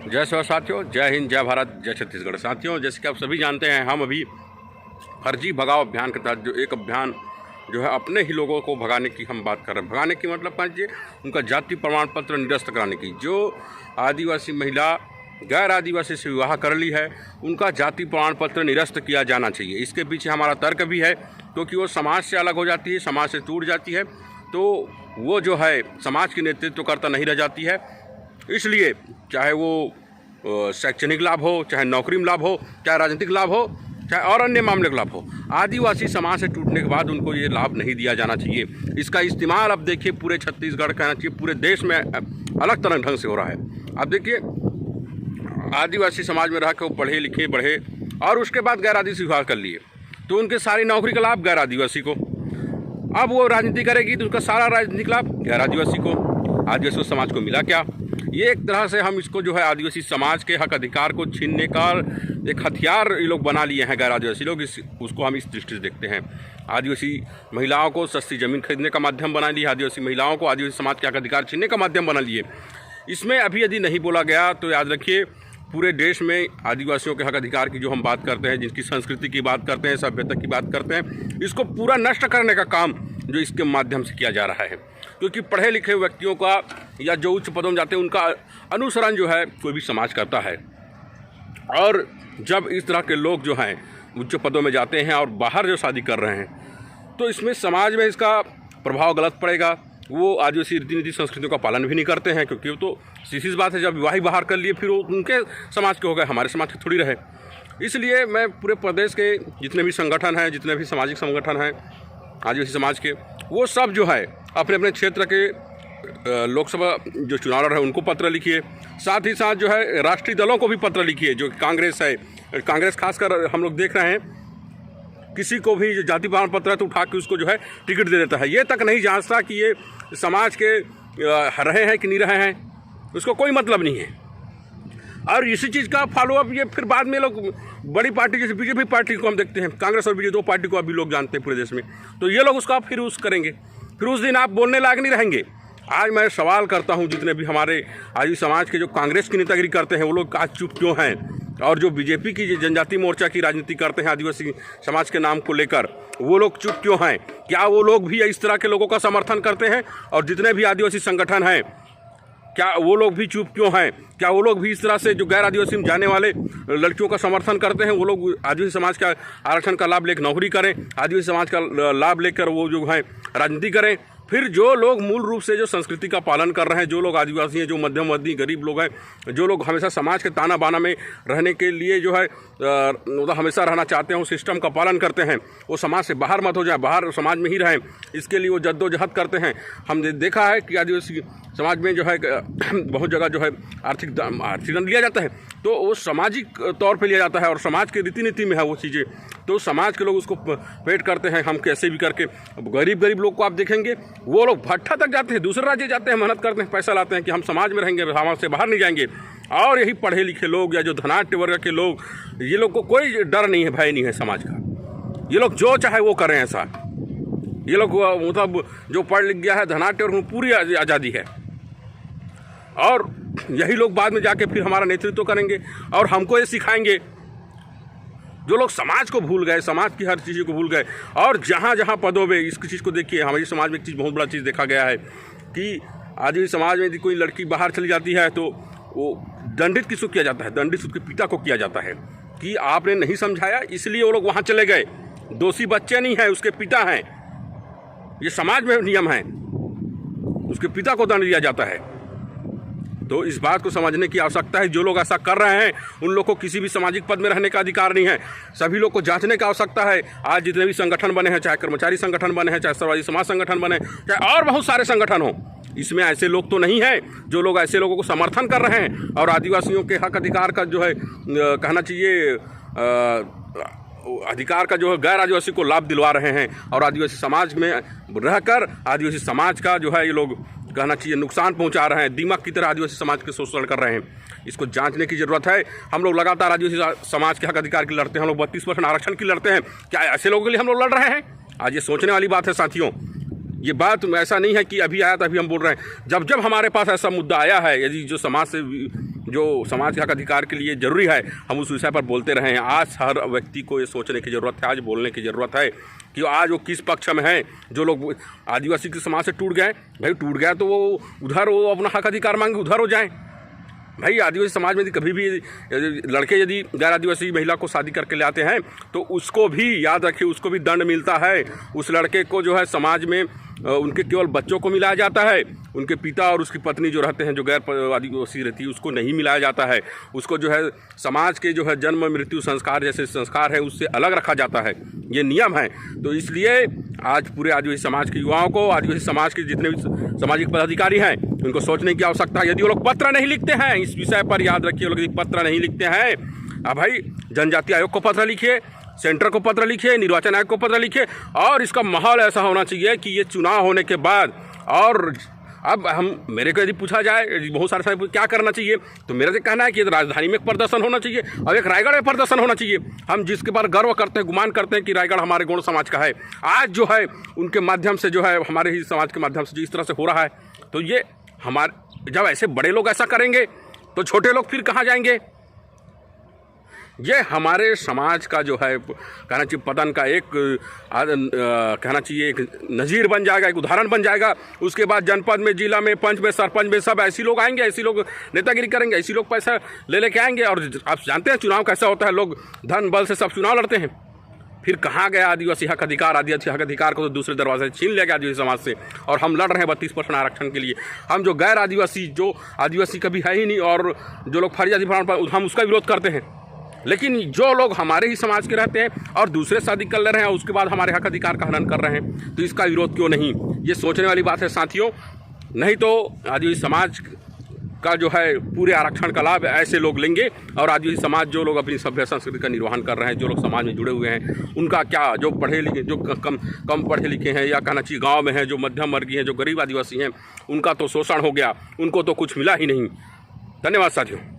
जय शिव साथियों, जय हिंद, जय भारत, जय छत्तीसगढ़। साथियों, जैसे कि आप सभी जानते हैं, हम अभी फर्जी भगाओ अभियान के तहत जो एक अभियान जो है अपने ही लोगों को भगाने की हम बात कर रहे हैं। भगाने की मतलब समझिए उनका जाति प्रमाण पत्र निरस्त कराने की। जो आदिवासी महिला गैर आदिवासी से विवाह कर ली है, उनका जाति प्रमाण पत्र निरस्त किया जाना चाहिए। इसके पीछे हमारा तर्क भी है, क्योंकि वो समाज से अलग हो जाती है, समाज से टूट जाती है, तो वो जो है समाज की नेतृत्वकर्ता नहीं रह जाती है। इसलिए चाहे वो शैक्षणिक लाभ हो, चाहे नौकरी में लाभ हो, चाहे राजनीतिक लाभ हो, चाहे और अन्य मामले का लाभ हो, आदिवासी समाज से टूटने के बाद उनको ये लाभ नहीं दिया जाना चाहिए। इसका इस्तेमाल अब देखिए पूरे छत्तीसगढ़, कहना चाहिए पूरे देश में अलग तरह ढंग से हो रहा है। अब देखिए आदिवासी समाज में रह के वो पढ़े लिखे बढ़े और उसके बाद गैर आदिवासी विवाह कर लिए, तो उनके सारी नौकरी का लाभ गैर आदिवासी को। अब वो राजनीति करेगी तो उसका सारा राजनीतिक लाभ गैर आदिवासी को। आदिवासी समाज को मिला क्या? ये एक तरह से हम इसको जो है आदिवासी समाज के हक अधिकार को छीनने का एक हथियार ये लोग बना लिए हैं गैर आदिवासी लोग। उसको हम इस दृष्टि से देखते हैं। आदिवासी महिलाओं को सस्ती ज़मीन खरीदने का माध्यम बना लिए, आदिवासी महिलाओं को आदिवासी समाज के हक अधिकार छीनने का माध्यम बना लिए। इसमें अभी यदि नहीं बोला गया तो याद रखिए पूरे देश में आदिवासियों के हक अधिकार की जो हम बात करते हैं, जिनकी संस्कृति की बात करते हैं, सभ्यता की बात करते हैं, इसको पूरा नष्ट करने का काम जो इसके माध्यम से किया जा रहा है। क्योंकि पढ़े लिखे व्यक्तियों का या जो उच्च पदों में जाते हैं उनका अनुसरण जो है कोई भी समाज करता है, और जब इस तरह के लोग जो हैं उच्च पदों में जाते हैं और बाहर जो शादी कर रहे हैं, तो इसमें समाज में इसका प्रभाव गलत पड़ेगा। वो आदिवासी रीति नीति संस्कृतियों का पालन भी नहीं करते हैं, क्योंकि वो तो सीधी सी बात है, जब विवाह बाहर कर लिए फिर वो उनके समाज के हो गए, हमारे समाज के थोड़ी रहे। इसलिए मैं पूरे प्रदेश के जितने भी संगठन हैं, जितने भी सामाजिक संगठन हैं आदिवासी समाज के, वो सब जो है अपने अपने क्षेत्र के लोकसभा जो चुनाव लड़ रहे हैं उनको पत्र लिखिए। साथ ही साथ जो है राष्ट्रीय दलों को भी पत्र लिखिए। जो कांग्रेस है, कांग्रेस खासकर हम लोग देख रहे हैं, किसी को भी जो जाति प्रमाण पत्र है तो उठा के उसको जो है टिकट दे देता है। ये तक नहीं जांचता कि ये समाज के रहे हैं कि नहीं रहे हैं, उसको कोई मतलब नहीं है। और इसी चीज़ का फॉलोअप ये फिर बाद में लोग बड़ी पार्टी जैसे बीजेपी पार्टी को हम देखते हैं, कांग्रेस और बीजेपी दो पार्टी को अभी लोग जानते हैं पूरे देश में, तो ये लोग उसका फिर यूज़ करेंगे। फिर उस दिन आप बोलने लायक नहीं रहेंगे। आज मैं सवाल करता हूं, जितने भी हमारे आदिवासी समाज के जो कांग्रेस की नेतागिरी करते हैं वो लोग आज चुप क्यों हैं, और जो बीजेपी की जनजाति मोर्चा की राजनीति करते हैं आदिवासी समाज के नाम को लेकर, वो लोग चुप क्यों हैं? क्या वो लोग भी इस तरह के लोगों का समर्थन करते हैं? और जितने भी आदिवासी संगठन हैं, क्या वो लोग भी चुप क्यों हैं? क्या वो लोग भी इस तरह से जो गैर आदिवासी में जाने वाले लड़कियों का समर्थन करते हैं, वो लोग आदिवासी समाज का आरक्षण का लाभ लेकर नौकरी करें, आदिवासी समाज का लाभ लेकर वो जो है राजनीति करें? फिर जो लोग मूल रूप से जो संस्कृति का पालन कर रहे हैं, जो लोग आदिवासी हैं, जो मध्यम वर्गीय गरीब लोग हैं, जो लोग हमेशा समाज के ताना बाना में रहने के लिए जो है हमेशा रहना चाहते हैं, उस सिस्टम का पालन करते हैं, वो समाज से बाहर मत हो जाए, बाहर समाज में ही रहें, इसके लिए वो जद्दोजहद करते हैं। हमने देखा है कि आदिवासी समाज में जो है बहुत जगह जो है आर्थिक दंड लिया जाता है, तो वो सामाजिक तौर पे लिया जाता है और समाज के रीति नीति में है वो चीज़ें, तो समाज के लोग उसको पेट करते हैं। हम कैसे भी करके गरीब लोग को आप देखेंगे, वो लोग भट्ठा तक जाते हैं, दूसरे राज्य जाते हैं, मेहनत करते हैं, पैसा लाते हैं कि हम समाज में रहेंगे, समाज से बाहर नहीं जाएंगे। और यही पढ़े लिखे लोग या जो धनाढ्य वर्ग के लोग, ये लोग को कोई डर नहीं है, भय नहीं है समाज का। ये लोग जो चाहे वो करें ऐसा। ये लोग मतलब जो पढ़ लिख गया है, धनाढ्य वर्ग, पूरी आज़ादी है। और यही लोग बाद में जाके फिर हमारा नेतृत्व करेंगे और हमको ये सिखाएंगे। जो लोग समाज को भूल गए, समाज की हर चीज़ को भूल गए, और जहाँ जहाँ पदों में इसकी चीज़ को देखिए, हमारे समाज में एक चीज़ बहुत बड़ा चीज़ देखा गया है कि आदिवासी समाज में यदि कोई लड़की बाहर चली जाती है तो वो दंडित किसको किया जाता है? दंडित उसके पिता को किया जाता है कि आपने नहीं समझाया इसलिए वो लोग वहाँ चले गए। दोषी बच्चे नहीं हैं, उसके पिता हैं। ये समाज में नियम है, उसके पिता को दंड दिया जाता है। तो इस बात को समझने की आवश्यकता है। जो लोग ऐसा कर रहे हैं उन लोग को किसी भी सामाजिक पद में रहने का अधिकार नहीं है। सभी लोग को जांचने की आवश्यकता है। आज जितने भी संगठन बने हैं, चाहे कर्मचारी संगठन बने हैं, चाहे सर्ववादी समाज संगठन बने, चाहे और बहुत सारे संगठन हों, इसमें ऐसे लोग तो नहीं हैं जो लोग ऐसे लोगों को समर्थन कर रहे हैं और आदिवासियों के हक अधिकार का जो है कहना चाहिए अधिकार का जो है गैर आदिवासी को लाभ दिलवा रहे हैं, और आदिवासी समाज में रहकर आदिवासी समाज का जो है ये लोग कहना चाहिए नुकसान पहुंचा रहे हैं, दीमक की तरह आदिवासी समाज के शोषण कर रहे हैं। इसको जांचने की जरूरत है। हम लोग लगातार आदिवासी समाज के हक अधिकार की लड़ते हैं, हम लोग 32% आरक्षण की लड़ते हैं। क्या ऐसे लोगों के लिए हम लोग लड़ रहे हैं? आज ये सोचने वाली बात है साथियों। ये बात ऐसा नहीं है कि अभी आया तो अभी हम बोल रहे हैं। जब जब हमारे पास ऐसा मुद्दा आया है, यदि जो समाज से जो समाज के हक अधिकार के लिए ज़रूरी है, हम उस विषय पर बोलते रहे हैं। आज हर व्यक्ति को ये सोचने की ज़रूरत है, आज बोलने की ज़रूरत है कि आज वो किस पक्ष में है। जो लोग आदिवासी के समाज से टूट गए, भाई टूट गया तो वो उधर वो अपना हक अधिकार मांगे उधर हो जाएं। भाई आदिवासी समाज में यदि कभी भी लड़के यदि गैर आदिवासी महिला को शादी करके ले आते हैं तो उसको भी याद रखिए, उसको भी दंड मिलता है। उस लड़के को जो है समाज में उनके केवल बच्चों को मिलाया जाता है, उनके पिता और उसकी पत्नी जो रहते हैं, जो गैर आदिवासी रहती है, उसको नहीं मिलाया जाता है। उसको जो है समाज के जो है जन्म मृत्यु संस्कार जैसे संस्कार है उससे अलग रखा जाता है, ये नियम है। तो इसलिए आज पूरे आदिवासी समाज के युवाओं को, आदिवासी समाज के जितने भी सामाजिक पदाधिकारी हैं, उनको सोचने की आवश्यकता है। यदि वो लोग पत्र नहीं लिखते हैं इस विषय पर, याद रखिए, वो लोग पत्र नहीं लिखते हैं, अब भाई जनजातीय आयोग को पत्र लिखिए, सेंटर को पत्र लिखिए, निर्वाचन आयोग को पत्र लिखिए, और इसका माहौल ऐसा होना चाहिए कि ये चुनाव होने के बाद, और अब हम मेरे को यदि पूछा जाए बहुत सारे सारे क्या करना चाहिए, तो मेरा तो कहना है कि राजधानी में एक प्रदर्शन होना चाहिए और एक रायगढ़ में प्रदर्शन होना चाहिए। हम जिसके बारे गर्व करते हैं, गुमान करते हैं कि रायगढ़ हमारे गौड़ समाज का है, आज जो है उनके माध्यम से जो है हमारे ही समाज के माध्यम से जो इस तरह से हो रहा है, तो ये हमारे जब ऐसे बड़े लोग ऐसा करेंगे तो छोटे लोग फिर कहाँ जाएंगे। ये हमारे समाज का जो है कहना चाहिए पतन का एक कहना चाहिए एक नज़ीर बन जाएगा, एक उदाहरण बन जाएगा। उसके बाद जनपद में, जिला में, पंच में, सरपंच में सब ऐसी लोग आएंगे, ऐसी लोग नेतागिरी करेंगे, ऐसी लोग पैसा ले लेके आएंगे। और आप जानते हैं चुनाव कैसा होता है, लोग धन बल से सब चुनाव लड़ते हैं। फिर कहाँ गया आदिवासी हक अधिकार? आदिवासी हक अधिकार को तो दूसरे दरवाजे से छीन लिया गया आदिवासी समाज से, और हम लड़ रहे हैं 32% आरक्षण के लिए। हम जो गैर आदिवासी, जो आदिवासी कभी है ही नहीं, और जो लोग फर्जी प्रमाण पर, हम उसका विरोध करते हैं। लेकिन जो लोग हमारे ही समाज के रहते हैं और दूसरे शादी कर ले रहे हैं और उसके बाद हमारे हक अधिकार का हनन कर रहे हैं, तो इसका विरोध क्यों नहीं? ये सोचने वाली बात है साथियों। नहीं तो आदिवासी समाज का जो है पूरे आरक्षण का लाभ ऐसे लोग लेंगे, और आदिवासी समाज जो लोग अपनी सभ्य संस्कृति का निर्वहन कर रहे हैं, जो लोग समाज में जुड़े हुए हैं, उनका क्या, जो पढ़े लिखे, जो कम पढ़े लिखे हैं, या कहना चाहिए गाँव में हैं, जो मध्यम वर्गीय हैं, जो गरीब आदिवासी हैं, उनका तो शोषण हो गया, उनको तो कुछ मिला ही नहीं। धन्यवाद साथियों।